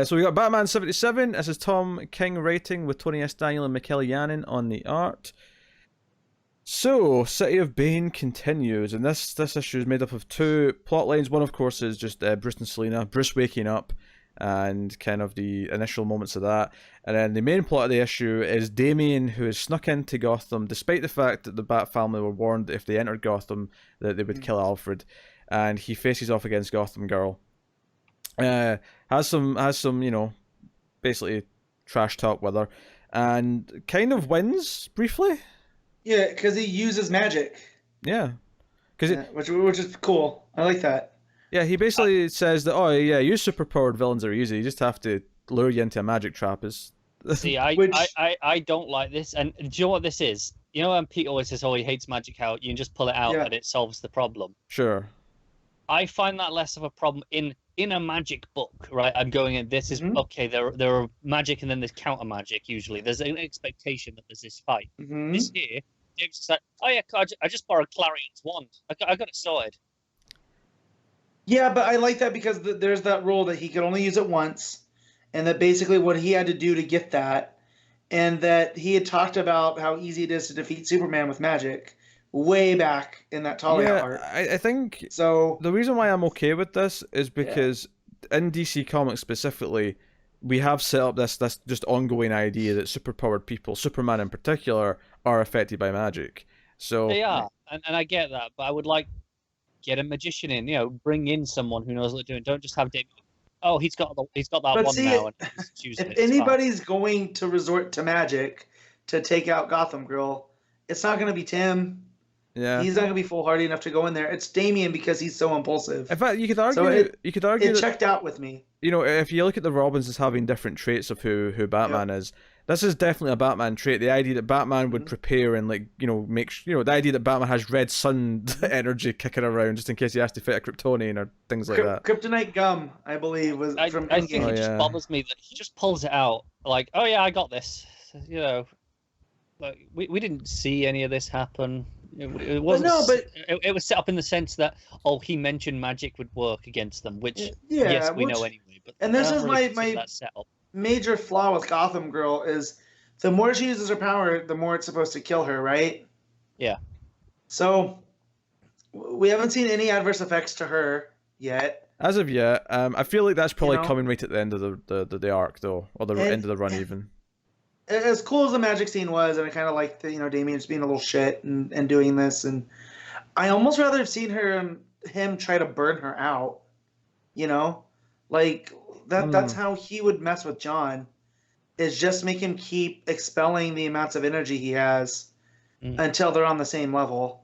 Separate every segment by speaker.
Speaker 1: So we got Batman 77. This is Tom King writing with Tony S. Daniel and Mikel Janin on the art. So, City of Bane continues, and this issue is made up of two plot lines. One, of course, is just Bruce and Selina, Bruce waking up, and kind of the initial moments of that. And then the main plot of the issue is Damian, who has snuck into Gotham, despite the fact that the Bat family were warned that if they entered Gotham, that they would kill Alfred. And he faces off against Gotham Girl. Has some, basically trash talk with her, and kind of wins briefly.
Speaker 2: Yeah, because he uses magic.
Speaker 1: Yeah,
Speaker 2: which is cool. I like that.
Speaker 1: Yeah, he basically says that, you superpowered villains are easy. You just have to lure you into a magic trap.
Speaker 3: See, I don't like this. And do you know what this is? You know when Pete always says, he hates magic out, you can just pull it out and it solves the problem.
Speaker 1: Sure.
Speaker 3: I find that less of a problem in a magic book, right? I'm going in, this is, okay, there are magic and then there's counter magic usually. There's an expectation that there's this fight. This here, James is like, I just borrowed Clarion's wand. I got it sorted.
Speaker 2: Yeah, but I like that because there's that rule that he could only use it once, and that basically what he had to do to get that, and that he had talked about how easy it is to defeat Superman with magic way back in that Talia art.
Speaker 1: I think
Speaker 2: so.
Speaker 1: The reason why I'm okay with this is because in DC Comics specifically, we have set up this just ongoing idea that superpowered people, Superman in particular, are affected by magic. So
Speaker 3: they are, and I get that, but I would like get a magician in, bring in someone who knows what they're doing. Don't just have David. Oh, he's got that one now, and he's using
Speaker 2: if anybody's going to resort to magic to take out Gotham Girl, it's not going to be Tim.
Speaker 1: Yeah,
Speaker 2: he's not going to be foolhardy enough to go in there. It's Damian because he's so impulsive.
Speaker 1: In fact, you could argue
Speaker 2: it checked out with me.
Speaker 1: If you look at the Robins as having different traits of who Batman is, this is definitely a Batman trait. The idea that Batman would prepare and the idea that Batman has red sun energy kicking around just in case he has to fight a Kryptonian or things like that.
Speaker 2: Kryptonite gum, I believe, was from.
Speaker 3: I think it just bothers me that he just pulls it out like, oh yeah, I got this. Like we didn't see any of this happen. It wasn't. It was set up in the sense that he mentioned magic would work against them, which yes, we know anyway. But
Speaker 2: and this is my major flaw with Gotham Girl is the more she uses her power, the more it's supposed to kill her, right?
Speaker 3: Yeah.
Speaker 2: So we haven't seen any adverse effects to her yet.
Speaker 1: As of yet, I feel like that's probably coming right at the end of the arc, though, or the end of the run even.
Speaker 2: As cool as the magic scene was, and I kind of liked that, Damian just being a little shit and doing this, and I almost rather have seen him try to burn her out, like that's how he would mess with John, is just make him keep expelling the amounts of energy he has until they're on the same level,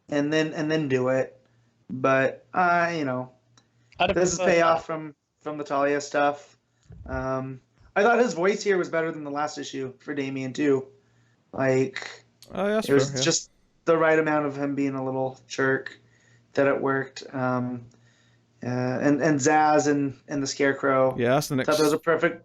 Speaker 2: and then do it. But this is payoff from the Talia stuff. I thought his voice here was better than the last issue for Damian too. Like, it was just the right amount of him being a little jerk that it worked. And Zaz and the Scarecrow.
Speaker 1: Yeah, that's the next.
Speaker 2: I thought those are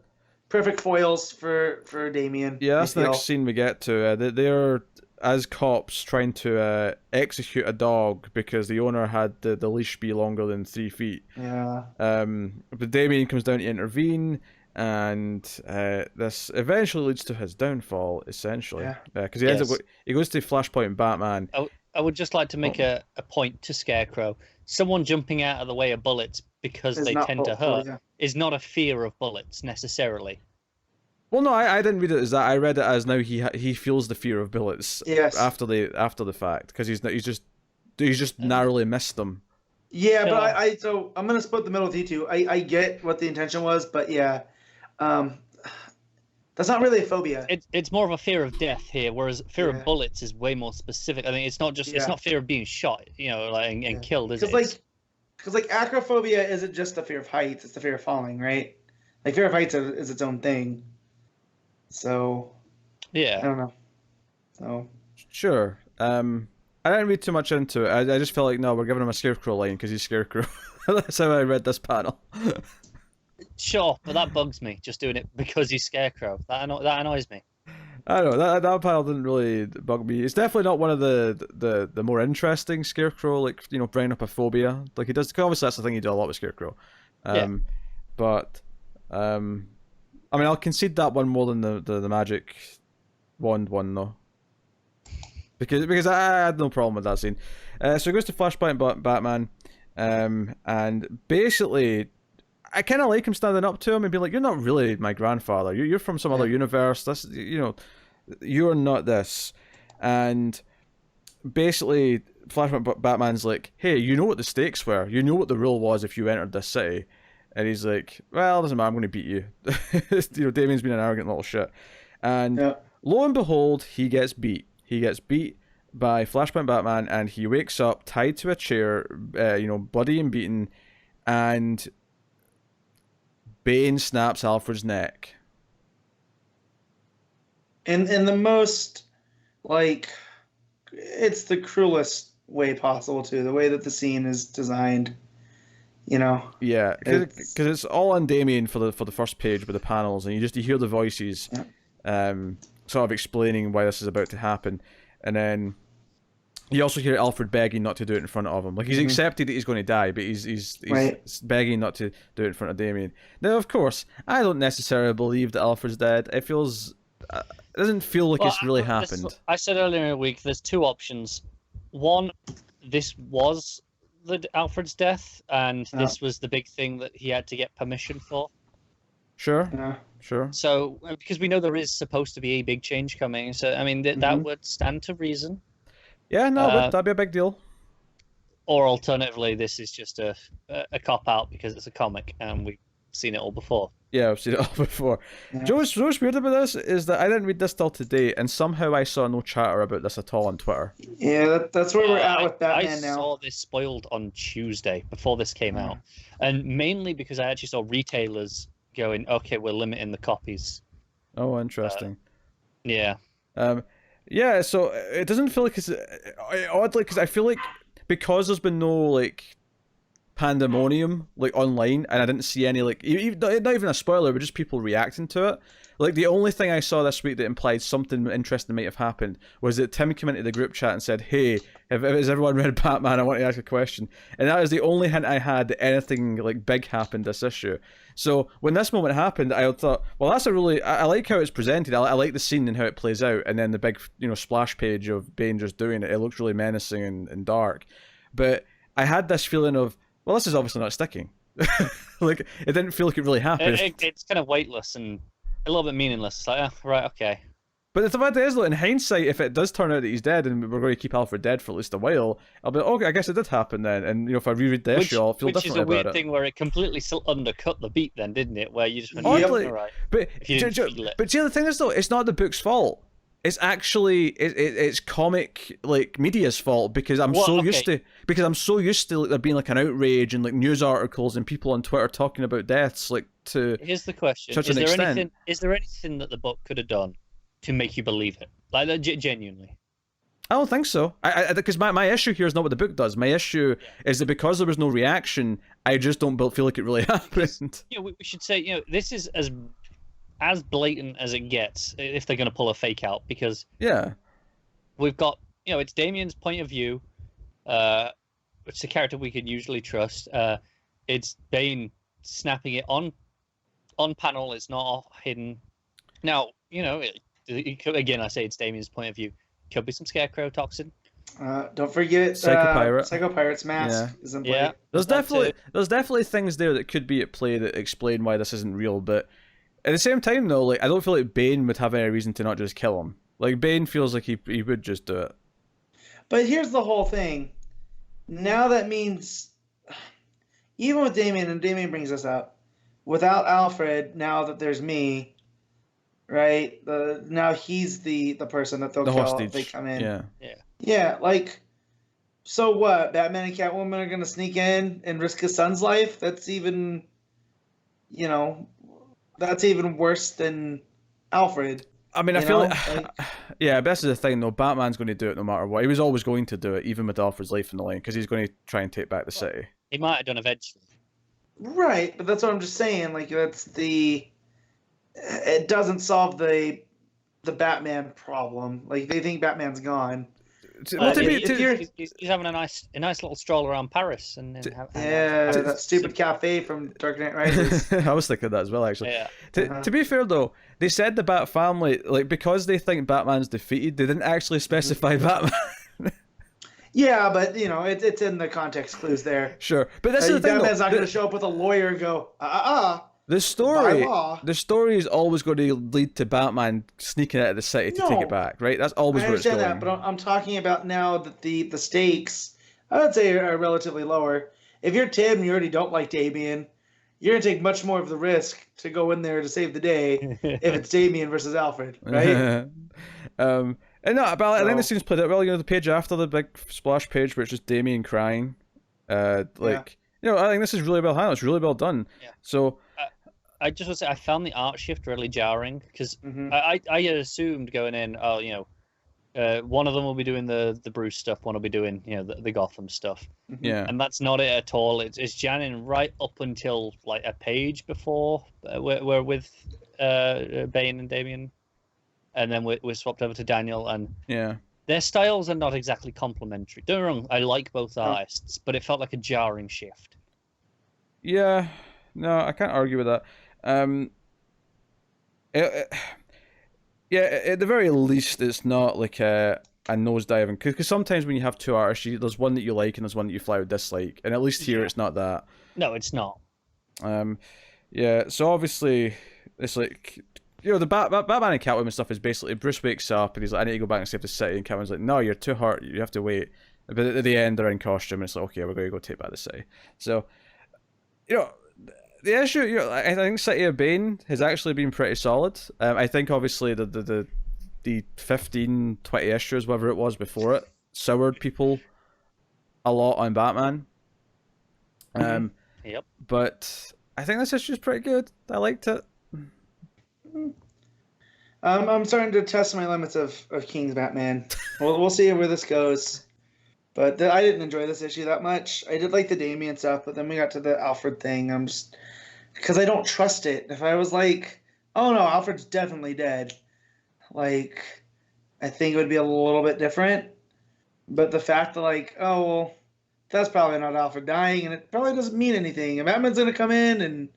Speaker 2: perfect foils for Damian.
Speaker 1: Yeah, that's the next scene we get to. They're as cops trying to execute a dog because the owner had the leash be longer than 3 feet.
Speaker 2: Yeah.
Speaker 1: But Damian comes down to intervene. And this eventually leads to his downfall, essentially, because he goes to Flashpoint Batman.
Speaker 3: I would just like to make a point to Scarecrow. Someone jumping out of the way of bullets because they tend to hurt is not a fear of bullets necessarily.
Speaker 1: Well, no, I didn't read it as that. I read it as now he feels the fear of bullets after the fact because he's just narrowly missed them.
Speaker 2: Yeah, but so I'm gonna split the middle with you two. I get what the intention was, but yeah. That's not really a phobia.
Speaker 3: It's more of a fear of death here, whereas fear of bullets is way more specific. I mean, it's not just it's not fear of being shot, and killed, is it?
Speaker 2: Because acrophobia isn't just the fear of heights; it's the fear of falling, right? Like fear of heights is its own thing. So I don't know. So
Speaker 1: sure. I didn't read too much into it. I just felt like we're giving him a Scarecrow line because he's Scarecrow. That's how I read this panel.
Speaker 3: Sure, but that bugs me, just doing it because he's Scarecrow. That annoys me.
Speaker 1: I don't know, that panel didn't really bug me. It's definitely not one of the more interesting Scarecrow, bringing up a phobia. Like he does, obviously that's the thing he did a lot with Scarecrow. But I mean, I'll concede that one more than the magic wand one though, because I had no problem with that scene. So he goes to Flashpoint Batman, and basically, I kind of like him standing up to him and being like, "You're not really my grandfather. You're from some other universe. That's, you know, you're not this." And basically, Flashpoint Batman's like, "Hey, you know what the stakes were. You know what the rule was if you entered this city." And he's like, "Well, it doesn't matter. I'm going to beat you." You know, Damien's been an arrogant little shit. And lo and behold, he gets beat. He gets beat by Flashpoint Batman, and he wakes up tied to a chair, you know, bloody and beaten, and Bane snaps Alfred's neck.
Speaker 2: In the most, like, it's the cruelest way possible too. The way that the scene is designed, you know.
Speaker 1: Yeah, because it's all on Damien for the first page with the panels, and you hear the voices, sort of explaining why this is about to happen, and then you also hear Alfred begging not to do it in front of him. Like, he's accepted that he's going to die, but he's begging not to do it in front of Damien. Now, of course, I don't necessarily believe that Alfred's dead. It feels, it doesn't feel like it's really happened.
Speaker 3: I said earlier in the week, there's two options. One, this was Alfred's death, and this was the big thing that he had to get permission for.
Speaker 1: Sure. Sure.
Speaker 3: So, because we know there is supposed to be a big change coming, so I mean that would stand to reason.
Speaker 1: Yeah, no, that'd be a big deal.
Speaker 3: Or alternatively, this is just a cop out because it's a comic and we've seen it all before.
Speaker 1: Yeah, I've seen it all before. Yeah. Do you know what's weird about this is that I didn't read this till today, and somehow I saw no chatter about this at all on Twitter.
Speaker 2: Yeah, that's where we're at with Batman now.
Speaker 3: I saw this spoiled on Tuesday before this came out, and mainly because I actually saw retailers going, "Okay, we're limiting the copies."
Speaker 1: Oh, interesting.
Speaker 3: Yeah.
Speaker 1: Yeah, so it doesn't feel like it's oddly, because I feel like because there's been no like pandemonium like online, and I didn't see any like not even a spoiler, but just people reacting to it. Like, the only thing I saw this week that implied something interesting might have happened was that Tim came into the group chat and said, "Hey, has everyone read Batman? I want to ask a question." And that is the only hint I had that anything like big happened this issue. So when this moment happened, I thought, well, that's a really, I like how it's presented. I like the scene and how it plays out, and then the big, you know, splash page of Bane just doing it. It looks really menacing and dark. But I had this feeling of, well, this is obviously not sticking. Like, it didn't feel like it really happened.
Speaker 3: It's kind of weightless and a little bit meaningless. It's like, right, okay.
Speaker 1: But the fact is, though, in hindsight, if it does turn out that he's dead and we're going to keep Alfred dead for at least a while, I'll be like, okay, I guess it did happen then. And, you know, if I reread the issue, I'll feel differently about it. Which is a weird
Speaker 3: thing where it completely still undercut the beat then, didn't it? Where you just went, right.
Speaker 1: But see, the thing is, though, it's not the book's fault. It's actually it's comic like media's fault, because I'm so used to like, there being like an outrage and like news articles and people on Twitter talking about deaths like to.
Speaker 3: Here's the question: Is there anything that the book could have done to make you believe it, like genuinely?
Speaker 1: I don't think so. Because my issue here is not what the book does. My issue is that because there was no reaction, I just don't feel like it really happened.
Speaker 3: Yeah, we should say, you know, this is as blatant as it gets if they're going to pull a fake out, because we've got, you know, it's Damien's point of view, which is a character we can usually trust. It's Bane snapping it on panel. It's not hidden. Now, you know, again, I say it's Damien's point of view. Could be some scarecrow toxin.
Speaker 2: Don't forget Psycho Pirate's mask is in play.
Speaker 3: Yeah,
Speaker 1: there's definitely things there that could be at play that explain why this isn't real, but at the same time, though, like, I don't feel like Bane would have any reason to not just kill him. Like, Bane feels like he would just do it.
Speaker 2: But here's the whole thing. Now that means, even with Damien, and Damien brings this up, without Alfred, now that there's me, right? Now he's the person that they'll kill
Speaker 1: hostage.
Speaker 2: If they come in.
Speaker 3: Yeah.
Speaker 2: Like, so what? Batman and Catwoman are gonna sneak in and risk his son's life? That's even, you know. That's even worse than Alfred.
Speaker 1: I mean, I feel like yeah, but this is the thing, though. Batman's going to do it no matter what. He was always going to do it, even with Alfred's life in the line, because he's going to try and take back the city.
Speaker 3: He might have done eventually.
Speaker 2: Right, but that's what I'm just saying. Like, it doesn't solve the Batman problem. Like, they think Batman's gone.
Speaker 3: He's having a nice little stroll around Paris and
Speaker 2: that stupid cafe from Dark Knight Rises.
Speaker 1: I was thinking that as well, actually.
Speaker 3: Yeah.
Speaker 1: To be fair though, they said the Bat family, like, because they think Batman's defeated, they didn't actually specify Batman.
Speaker 2: Yeah, but you know, it's in the context clues there.
Speaker 1: Sure, but this is the thing.
Speaker 2: Batman's not going to show up with a lawyer and go,
Speaker 1: The story is always going to lead to Batman sneaking out of the city to take it back, right? That's always where it's going. I understand
Speaker 2: that, but I'm talking about now that the stakes, I would say, are relatively lower. If you're Tim and you already don't like Damian, you're going to take much more of the risk to go in there to save the day if it's Damian versus Alfred, right?
Speaker 1: And no, but I think the scene's played out well. You know, the page after the big splash page where it's just Damian crying. You know, I think this is really well handled. It's really well done.
Speaker 3: Yeah.
Speaker 1: So
Speaker 3: I just want to say I found the art shift really jarring because I had assumed going in, one of them will be doing the Bruce stuff, one will be doing the Gotham stuff.
Speaker 1: Yeah.
Speaker 3: And that's not it at all. It's Janin right up until like a page before we're with Bane and Damian. And then we're swapped over to Daniel, and their styles are not exactly complementary. Don't get me wrong, I like both artists, but it felt like a jarring shift.
Speaker 1: Yeah, no, I can't argue with that. At the very least, it's not like a nosediving, because sometimes when you have two artists, there's one that you like and there's one that you flat out dislike, and at least here it's not that.
Speaker 3: No, it's not.
Speaker 1: So obviously it's like, you know, the Batman and Catwoman stuff is basically Bruce wakes up and he's like, I need to go back and save the city, and Catwoman's like, no, you're too hurt, you have to wait. But at the end, they're in costume, and it's like, okay, we're going to go take back the city. So, you know, the issue, you know, I think City of Bane has actually been pretty solid. I think obviously the 15, 20 issues, whatever it was before it, soured people a lot on Batman.
Speaker 3: Yep.
Speaker 1: But I think this issue is pretty good. I liked it.
Speaker 2: I'm starting to test my limits of King's Batman. We'll see where this goes. But I didn't enjoy this issue that much. I did like the Damian stuff, but then we got to the Alfred thing. I'm just... because I don't trust it. If I was like, oh no, Alfred's definitely dead, like, I think it would be a little bit different. But the fact that, like, oh, well, that's probably not Alfred dying, and it probably doesn't mean anything. And Batman's going to come in, and,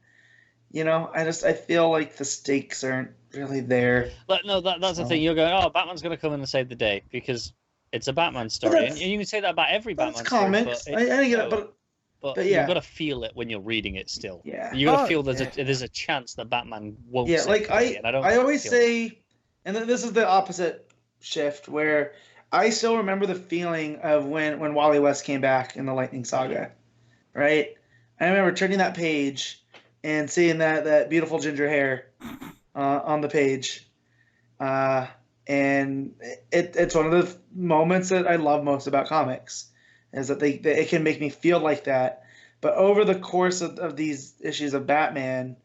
Speaker 2: you know, I feel like the stakes aren't really there.
Speaker 3: But no, that's the thing. You're going, oh, Batman's going to come in and save the day because it's a Batman story. And you can say that about every Batman story.
Speaker 2: Comics. I get it, but yeah,
Speaker 3: you've got to feel it when you're reading it still.
Speaker 2: Yeah.
Speaker 3: You got to feel there's a chance that Batman won't save
Speaker 2: like
Speaker 3: the day, and I
Speaker 2: always say, and this is the opposite shift, where I still remember the feeling of when Wally West came back in the Lightning Saga, right? I remember turning that page and seeing that beautiful ginger hair on the page. And it's one of the moments that I love most about comics, is that it can make me feel like that. But over the course of these issues of Batman,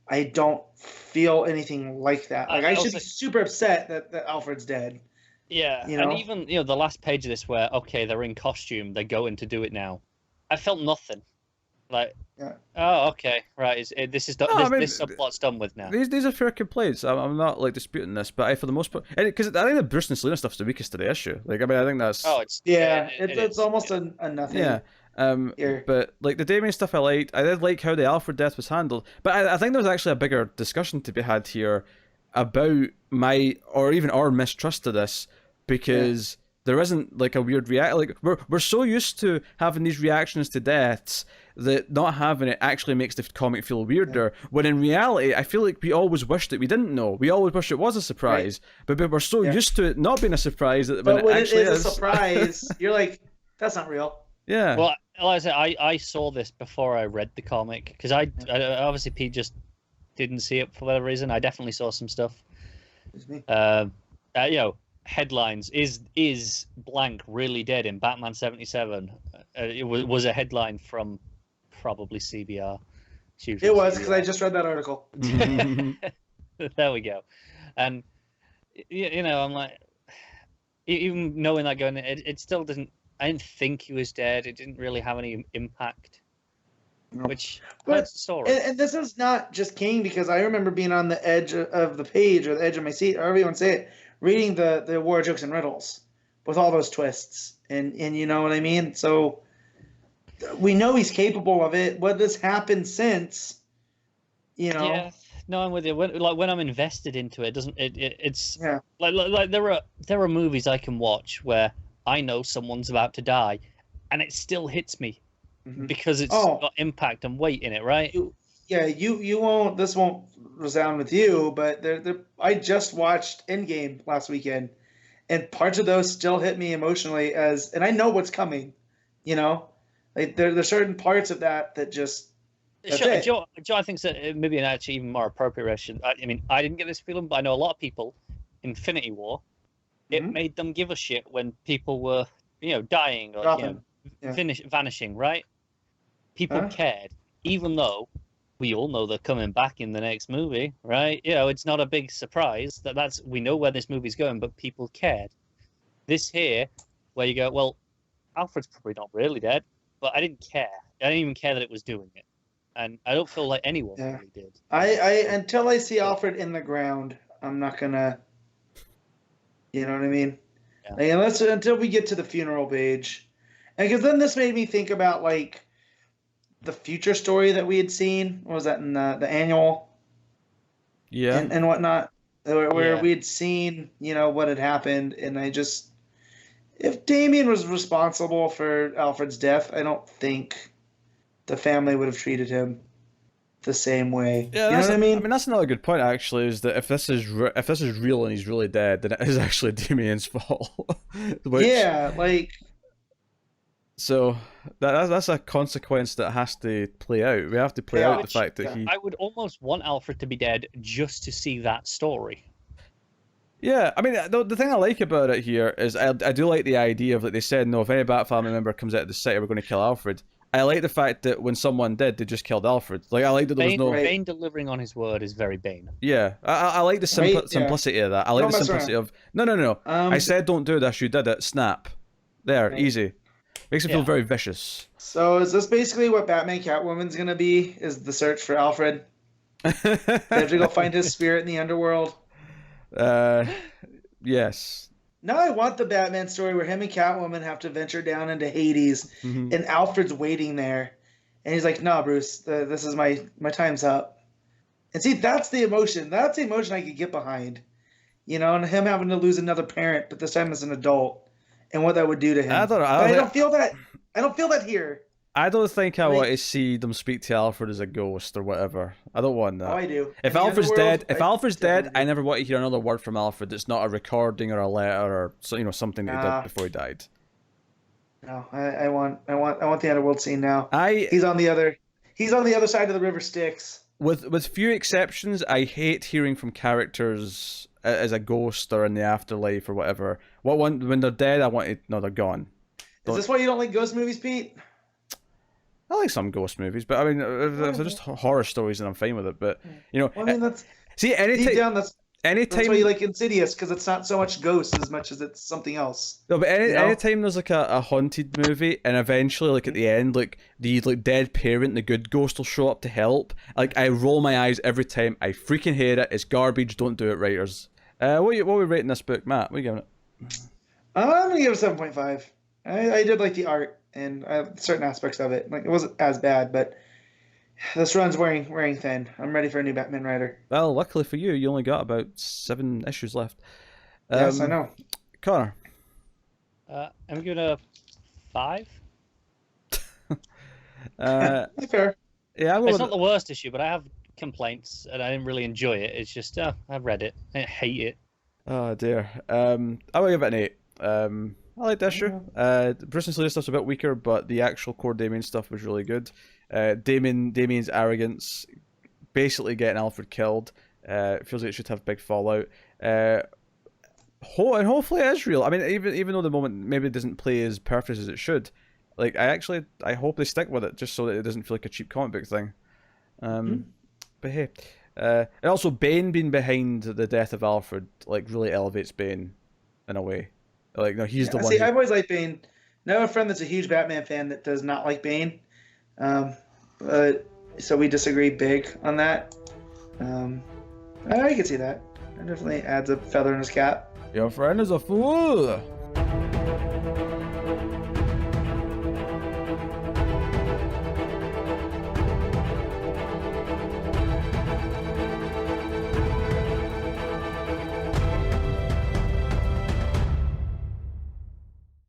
Speaker 2: I don't feel anything like that. Like, I should be super upset that Alfred's dead.
Speaker 3: Yeah, you know? And even the last page of this where, okay, they're in costume, they're going to do it now. I felt nothing. Like, oh, okay, right. This subplot's done with now.
Speaker 1: These are fair complaints. I'm not like disputing this, but for the most part, because I think the Bruce and Selina stuff's the weakest of the issue. Like, I mean, I think that's
Speaker 2: it's almost a nothing.
Speaker 1: Yeah. But like the Damian stuff, I did like how the Alfred death was handled. But I think there's actually a bigger discussion to be had here about our mistrust of this, because there isn't like a weird react. Like we're so used to having these reactions to deaths that not having it actually makes the comic feel weirder. When in reality, I feel like we always wish that we didn't know. We always wish it was a surprise, but we're so used to it not being a surprise that when it actually is
Speaker 2: a surprise, you're like, that's not real.
Speaker 1: Yeah.
Speaker 3: Well, like I said, I saw this before I read the comic, because I obviously Pete just didn't see it for whatever reason. I definitely saw some stuff. Headlines is blank really dead in Batman 77. It was a headline from probably CBR.
Speaker 2: It was, because I just read that article.
Speaker 3: There we go. And I'm like, even knowing that going, it still didn't. I didn't think he was dead. It didn't really have any impact. No. But
Speaker 2: this is not just King, because I remember being on the edge of the page, or the edge of my seat, however you want to say it, reading the War Jokes and Riddles, with all those twists, and you know what I mean. So we know he's capable of it. What has happened since? You know.
Speaker 3: Yeah. No, I'm with you. When I'm invested into it, it's
Speaker 2: Yeah.
Speaker 3: like there are movies I can watch where I know someone's about to die, and it still hits me because it's got impact and weight in it, right?
Speaker 2: You won't. This won't resound with you, but I just watched Endgame last weekend, and parts of those still hit me emotionally and I know what's coming. You know, like there's certain parts of that just.
Speaker 3: Joe, I think that maybe an actually even more appropriate reaction. I mean, I didn't get this feeling, but I know a lot of people. Infinity War, it made them give a shit when people were, dying or vanishing. Right? People cared, even though we all know they're coming back in the next movie. Right? It's not a big surprise we know where this movie's going, but people cared. This here, where you go, well, Alfred's probably not really dead, but I didn't care. I didn't even care that it was doing it. And I don't feel like anyone really did.
Speaker 2: I until I see Alfred in the ground, I'm not gonna. You know what I mean? Yeah. Like, until we get to the funeral page, and because then this made me think about like the future story that we had seen. What was that in the annual?
Speaker 1: Yeah.
Speaker 2: And whatnot, where we had seen what had happened, and if Damien was responsible for Alfred's death, I don't think the family would have treated him the same way.
Speaker 1: Yeah,
Speaker 2: you know what I mean?
Speaker 1: I mean, that's another good point, actually, is that if this is real and he's really dead, then it is actually Damien's fault. So that's a consequence that has to play out. We have to play out the fact that he.
Speaker 3: I would almost want Alfred to be dead just to see that story.
Speaker 1: Yeah, I mean, the thing I like about it here is I do like the idea of that they said, no, if any Bat family member comes out of the city, we're going to kill Alfred. I like the fact that when someone did, they just killed Alfred. Like, I like that there was no...
Speaker 3: Bane delivering on his word is very Bane.
Speaker 1: Yeah, I like the simplicity of that. I like the simplicity of... No. I said don't do this, you did it. Snap. There, easy. Makes it feel very vicious.
Speaker 2: So is this basically what Batman Catwoman's going to be? Is the search for Alfred? They have to go find his spirit in the underworld?
Speaker 1: Yes.
Speaker 2: Now I want the Batman story where him and Catwoman have to venture down into Hades, and Alfred's waiting there, and he's like, "No, Bruce, this is my time's up." And see, that's the emotion. That's the emotion I could get behind, and him having to lose another parent, but this time as an adult, and what that would do to him. I don't feel that. I don't feel that here.
Speaker 1: I don't think I want to see them speak to Alfred as a ghost or whatever. I don't want that.
Speaker 2: Oh, I do.
Speaker 1: If Alfred's dead, I never want to hear another word from Alfred that's not a recording or a letter or something that he did before he died.
Speaker 2: No, I want the underworld scene now. He's on the other side of the river Styx.
Speaker 1: With few exceptions, I hate hearing from characters as a ghost or in the afterlife or whatever. When they're dead, I want to know they're gone.
Speaker 2: Is this why you don't like ghost movies, Pete?
Speaker 1: I like some ghost movies, but I mean, if they're just horror stories, then I'm fine with it. But anytime
Speaker 2: that's why you like Insidious, because it's not so much ghosts as much as it's something else.
Speaker 1: No, but anytime there's like a haunted movie, and eventually, like at the end, like the dead parent, the good ghost will show up to help. Like I roll my eyes every time. I freaking hate it. It's garbage. Don't do it, writers. What are we rating this book, Matt? What are you giving it?
Speaker 2: I'm gonna give it 7.5. I did like the art and certain aspects of it. Like it wasn't as bad, but this run's wearing thin. I'm ready for a new Batman writer.
Speaker 1: Well, luckily for you only got about 7 issues left.
Speaker 2: Yes, I know.
Speaker 1: Connor.
Speaker 3: I'm giving it a 5.
Speaker 2: Fair.
Speaker 1: Yeah,
Speaker 3: it's not the worst issue, but I have complaints and I didn't really enjoy it. It's just I've read it. I hate it.
Speaker 1: Oh dear. I will give it an 8. I like the issue. Bruce and Slater stuff's a bit weaker, but the actual core Damien stuff was really good. Damien's arrogance, basically getting Alfred killed, feels like it should have big fallout. And hopefully it is real. I mean, even though the moment maybe doesn't play as perfect as it should, like I hope they stick with it just so that it doesn't feel like a cheap comic book thing. But hey, and also Bane being behind the death of Alfred like really elevates Bane in a way. Like, no, he's the one.
Speaker 2: See, I've always liked Bane. I have a friend that's a huge Batman fan that does not like Bane. So we disagree big on that. I can see that. It definitely adds a feather in his cap.
Speaker 1: Your friend is a fool.